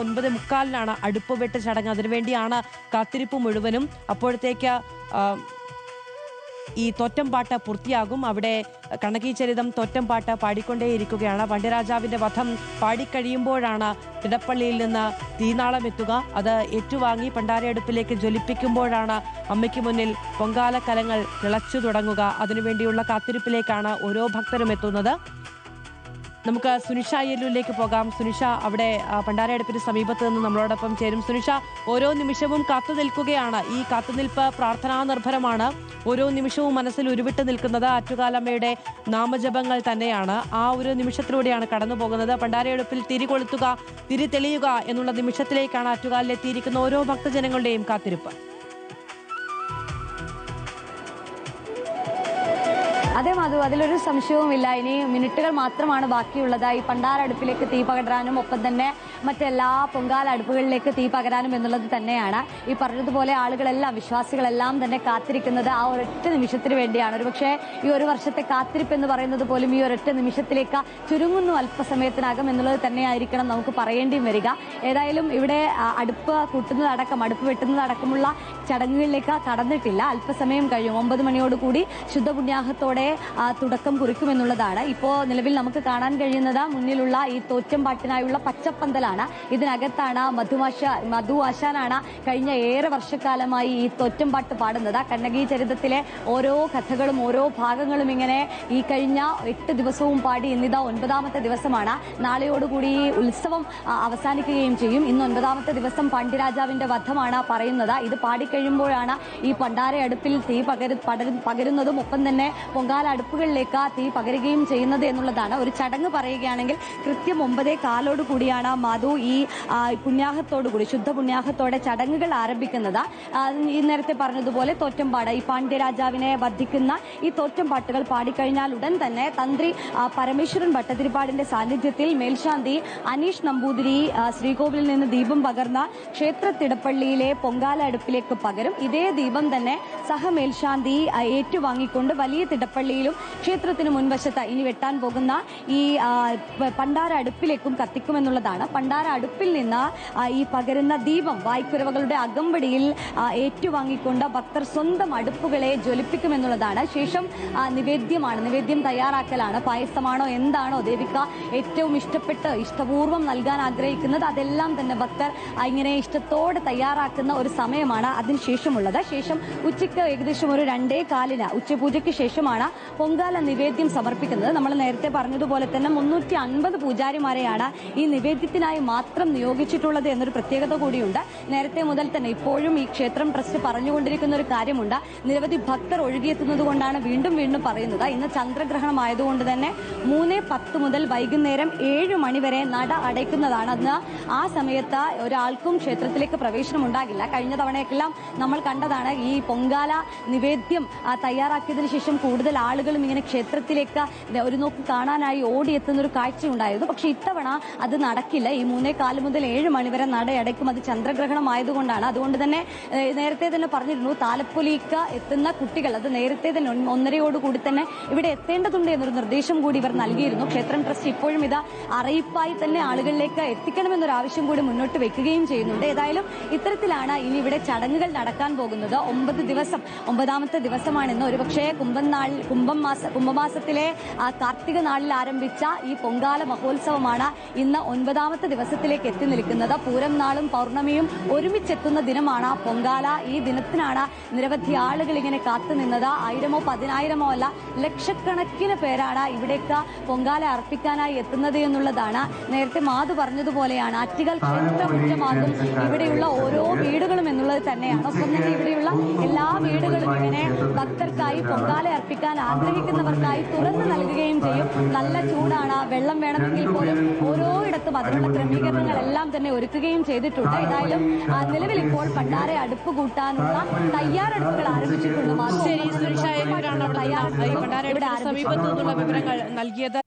9:45 അടുപ്പ് വെട്ട് ചടങ്ങ്. അതിനുവേണ്ടിയാണ് കാത്തിരിപ്പ് മുഴുവനും. അപ്പോഴത്തേക്ക് ഈ തോറ്റംപാട്ട് പൂർത്തിയാകും. അവിടെ കണ്ണകീചരിതം തോറ്റംപാട്ട് പാടിക്കൊണ്ടേയിരിക്കുകയാണ്. പണ്ഡ്യരാജാവിന്റെ വധം പാടിക്കഴിയുമ്പോഴാണ് തിടപ്പള്ളിയിൽ നിന്ന് തീനാളം എത്തുക. അത് ഏറ്റുവാങ്ങി പണ്ടാരയടുപ്പിലേക്ക് ജ്വലിപ്പിക്കുമ്പോഴാണ് അമ്മയ്ക്ക് മുന്നിൽ പൊങ്കാല കലങ്ങൾ തിളച്ചു തുടങ്ങുക. അതിനുവേണ്ടിയുള്ള കാത്തിരിപ്പിലേക്കാണ് ഓരോ ഭക്തരും എത്തുന്നത്. നമുക്ക് സുനിഷ അയ്യല്ലൂരിലേക്ക് പോകാം. സുനിഷ അവിടെ പണ്ടാരയടുപ്പിന് സമീപത്ത് നിന്ന് നമ്മളോടൊപ്പം ചേരും. സുനിഷ, ഓരോ നിമിഷവും കാത്തു നിൽക്കുകയാണ്. ഈ കാത്തുനിൽപ്പ് പ്രാർത്ഥനാ നിർഭരമാണ്. ഓരോ നിമിഷവും മനസ്സിൽ ഉരുവിട്ട് നിൽക്കുന്നത് ആറ്റുകാലമ്മയുടെ നാമജപങ്ങൾ തന്നെയാണ്. ആ ഒരു നിമിഷത്തിലൂടെയാണ് കടന്നു പോകുന്നത്. പണ്ടാരയടുപ്പിൽ തിരി കൊളുത്തുക, തിരി തെളിയുക എന്നുള്ള നിമിഷത്തിലേക്കാണ് ആറ്റുകാലിലെത്തിയിരിക്കുന്ന ഓരോ ഭക്തജനങ്ങളുടെയും കാത്തിരിപ്പ്. അതെ മധു, അതിലൊരു സംശയവുമില്ല. ഇനി മിനിറ്റുകൾ മാത്രമാണ് ബാക്കിയുള്ളത് ഈ പണ്ടാരടുപ്പിലേക്ക് തീ പകരാനും ഒപ്പം തന്നെ മറ്റെല്ലാ പൊങ്കാല അടുപ്പുകളിലേക്ക് തീ പകരാനും എന്നുള്ളത് തന്നെയാണ്. ഈ പറഞ്ഞതുപോലെ ആളുകളെല്ലാം, വിശ്വാസികളെല്ലാം തന്നെ കാത്തിരിക്കുന്നത് ആ ഒരൊറ്റ നിമിഷത്തിന് വേണ്ടിയാണ്. ഒരുപക്ഷെ ഈ ഒരു വർഷത്തെ കാത്തിരിപ്പ് എന്ന് പറയുന്നത് പോലും ഈ ഒരൊറ്റ നിമിഷത്തിലേക്ക് ചുരുങ്ങുന്നു അല്പസമയത്തിനകം എന്നുള്ളത് തന്നെയായിരിക്കണം നമുക്ക് പറയേണ്ടിയും വരിക. ഏതായാലും ഇവിടെ അടുപ്പ് കൂട്ടുന്നതടക്കം, അടുപ്പ് വെട്ടുന്നതടക്കമുള്ള ചടങ്ങുകളിലേക്ക് കടന്നിട്ടില്ല. അല്പസമയം കഴിയും. 9 മണിയോടുകൂടി ശുദ്ധപുണ്യാഹത്തോടെ തുടക്കം കുറിക്കുമെന്നുള്ളതാണ്. ഇപ്പോൾ നിലവിൽ നമുക്ക് കാണാൻ കഴിയുന്നത് മുന്നിലുള്ള ഈ തോറ്റംപാട്ടിനായുള്ള പച്ചപ്പന്തലാണ്. ഇതിനകത്താണ് മധു ആശാനാണ് കഴിഞ്ഞ ഏറെ വർഷക്കാലമായി ഈ തോറ്റംപാട്ട് പാടുന്നത്. കണ്ണകി ചരിതത്തിലെ ഓരോ കഥകളും ഓരോ ഭാഗങ്ങളും ഇങ്ങനെ ഈ കഴിഞ്ഞ 8 ദിവസവും പാടി ഇന്നിതാ 9ാമത്തെ ദിവസമാണ്. നാളെയോടുകൂടി ഈ ഉത്സവം അവസാനിക്കുകയും ചെയ്യും. ഇന്ന് 9ാമത്തെ ദിവസം പണ്ഡ്യരാജാവിന്റെ വധമാണ് പറയുന്നത്. ഇത് പാടിക്കഴിയുമ്പോഴാണ് ഈ പണ്ടാര അടുപ്പിൽ തീ പകരുന്നതും ഒപ്പം തന്നെ പൊങ്കാല അടുപ്പുകളിലേക്ക് തീ പകരുകയും ചെയ്യുന്നത് എന്നുള്ളതാണ്. ഒരു ചടങ്ങ് പറയുകയാണെങ്കിൽ കൃത്യം 9:15 കൂടിയാണ് മധു ഈ പുണ്യാഹത്തോടുകൂടി, ശുദ്ധ പുണ്യാഹത്തോടെ ചടങ്ങുകൾ ആരംഭിക്കുന്നത്. ഈ നേരത്തെ പറഞ്ഞതുപോലെ തോറ്റംപാട്, ഈ പാണ്ഡ്യരാജാവിനെ വധിക്കുന്ന ഈ തോറ്റംപാട്ടുകൾ പാടിക്കഴിഞ്ഞാൽ ഉടൻ തന്നെ തന്ത്രി പരമേശ്വരൻ ഭട്ടതിരിപ്പാടിന്റെ സാന്നിധ്യത്തിൽ മേൽശാന്തി അനീഷ് നമ്പൂതിരി ശ്രീകോവിലിൽ നിന്ന് ദീപം പകർന്ന ക്ഷേത്ര തിടപ്പള്ളിയിലെ പൊങ്കാല അടുപ്പിലേക്ക് പകരും. ഇതേ ദീപം തന്നെ സഹമേൽശാന്തി ഏറ്റുവാങ്ങിക്കൊണ്ട് വലിയ തിടപ്പള്ളിയിലും ക്ഷേത്രത്തിന് മുൻവശത്ത് ഇനി വെട്ടാൻ പോകുന്ന ഈ പണ്ടാര അടുപ്പിലേക്കും കത്തിക്കുമെന്നുള്ളതാണ്. പണ്ടാര അടുപ്പിൽ നിന്ന് ഈ പകരുന്ന ദീപം വായ്ക്കുരവകളുടെ അകമ്പടിയിൽ ഏറ്റുവാങ്ങിക്കൊണ്ട് ഭക്തർ സ്വന്തം അടുപ്പുകളെ ജ്വലിപ്പിക്കുമെന്നുള്ളതാണ്. ശേഷം നിവേദ്യം തയ്യാറാക്കലാണ്. പായസമാണോ എന്താണോ ദേവിക ഏറ്റവും ഇഷ്ടപൂർവ്വം നൽകാൻ ആഗ്രഹിക്കുന്നത് അതെല്ലാം തന്നെ ഭക്തർ ഇങ്ങനെ ഇഷ്ടത്തോടെ തയ്യാറാക്കുന്ന ഒരു സമയമാണ് അതിനുശേഷമുള്ളത്. ശേഷം ഉച്ചയ്ക്ക് ഏകദേശം ഒരു 2:15 ഉച്ചപൂജയ്ക്ക് ശേഷമാണ് പൊങ്കാല നിവേദ്യം സമർപ്പിക്കുന്നത്. നമ്മൾ നേരത്തെ പറഞ്ഞതുപോലെ തന്നെ 350 പൂജാരിമാരെയാണ് ഈ നിവേദ്യത്തിനായി മാത്രം നിയോഗിച്ചിട്ടുള്ളത് എന്നൊരു പ്രത്യേകത കൂടിയുണ്ട്. നേരത്തെ മുതൽ തന്നെ ഇപ്പോഴും ഈ ക്ഷേത്രം ട്രസ്റ്റ് പറഞ്ഞുകൊണ്ടിരിക്കുന്ന ഒരു കാര്യമുണ്ട്. നിരവധി ഭക്തർ ഒഴുകിയെത്തുന്നത് കൊണ്ടാണ് വീണ്ടും പറയുന്നത്. ഇന്ന് ചന്ദ്രഗ്രഹണം ആയതുകൊണ്ട് തന്നെ 3:10 മുതൽ വൈകുന്നേരം 7 മണി വരെ നട അടയ്ക്കുന്നതാണ്. അന്ന് ആ സമയത്ത് ഒരാൾക്കും ക്ഷേത്രത്തിലേക്ക് പ്രവേശനം ഉണ്ടാകില്ല. കഴിഞ്ഞ തവണയെല്ലാം നമ്മൾ കണ്ടതാണ് ഈ പൊങ്കാല നിവേദ്യം തയ്യാറാക്കിയതിനു ശേഷം കൂടുതൽ ആളുകളും ഇങ്ങനെ ക്ഷേത്രത്തിലേക്ക് ഒരു നോക്ക് കാണാനായി ഓടിയെത്തുന്ന ഒരു കാഴ്ചയുണ്ടായിരുന്നു. പക്ഷെ ഇത്തവണ അത് നടക്കില്ല. ഈ 3:15 മുതൽ 7 മണി വരെ നടയടയ്ക്കും. അത് ചന്ദ്രഗ്രഹണം ആയതുകൊണ്ടാണ്. അതുകൊണ്ട് തന്നെ നേരത്തെ തന്നെ പറഞ്ഞിരുന്നു, താലപ്പൊലിക്ക് എത്തുന്ന കുട്ടികൾ അത് നേരത്തെ തന്നെ 1:30 തന്നെ ഇവിടെ എത്തേണ്ടതുണ്ട് എന്നൊരു നിർദ്ദേശം കൂടി ഇവർ നൽകിയിരുന്നു. ക്ഷേത്രം ട്രസ്റ്റ് ഇപ്പോഴും ഇത് അറിയിപ്പായി തന്നെ ആളുകളിലേക്ക് എത്തിക്കണമെന്നൊരു ആവശ്യം കൂടി മുന്നോട്ട് വെക്കുകയും ചെയ്യുന്നുണ്ട്. ഏതായാലും ഇത്തരത്തിലാണ് ഇനി ഇവിടെ ചടങ്ങുകൾ നടക്കാൻ പോകുന്നത്. 9 ദിവസം, 9ാമത്തെ ദിവസമാണെന്ന്. ഒരുപക്ഷെ കുംഭമാസത്തിലെ കാർത്തിക നാളിൽ ആരംഭിച്ച ഈ പൊങ്കാല മഹോത്സവമാണ് ഇന്ന് 9ാമത്തെ ദിവസത്തിലേക്ക് എത്തി നിൽക്കുന്നത്. പൂരം നാളും പൗർണമിയും ഒരുമിച്ചെത്തുന്ന ദിനമാണ് പൊങ്കാല. ഈ ദിനത്തിനാണ് നിരവധി ആളുകൾ ഇങ്ങനെ കാത്തുനിന്നത്. 1000-ഓ 10,000-ഓ അല്ല, ലക്ഷക്കണക്കിന് പേരാണ് ഇവിടേക്ക് പൊങ്കാല അർപ്പിക്കാനായി എത്തുന്നത് എന്നുള്ളതാണ്. നേരത്തെ മാധു പറഞ്ഞതുപോലെയാണ് ആറ്റുകാൽ ക്ഷേത്രമുറ്റമാകും ഇവിടെയുള്ള ഓരോ വീടുകളും എന്നുള്ളത് തന്നെയാണ്. ഒപ്പം തന്നെ ഇവിടെയുള്ള എല്ലാ വീടുകളും ഇങ്ങനെ ഭക്തർക്കായി പൊങ്കാല അർപ്പിക്കാൻ ആഗ്രഹിക്കുന്നവർക്കായി തുറന്നു നൽകുകയും ചെയ്യും. നല്ല ചൂടാണ്, വെള്ളം വേണമെങ്കിൽ പോലും ഓരോയിടത്തും അതിനുള്ള ക്രമീകരണങ്ങളെല്ലാം തന്നെ ഒരുക്കുകയും ചെയ്തിട്ടുണ്ട്. ഏതായാലും നിലവിൽ ഇപ്പോൾ പണ്ടാര അടുപ്പ് കൂട്ടാനുള്ള തയ്യാറെടുപ്പുകൾ ആരംഭിച്ചിട്ടുണ്ട്. സമീപത്തു നിന്നുള്ള വിവരങ്ങൾ നൽകിയത്.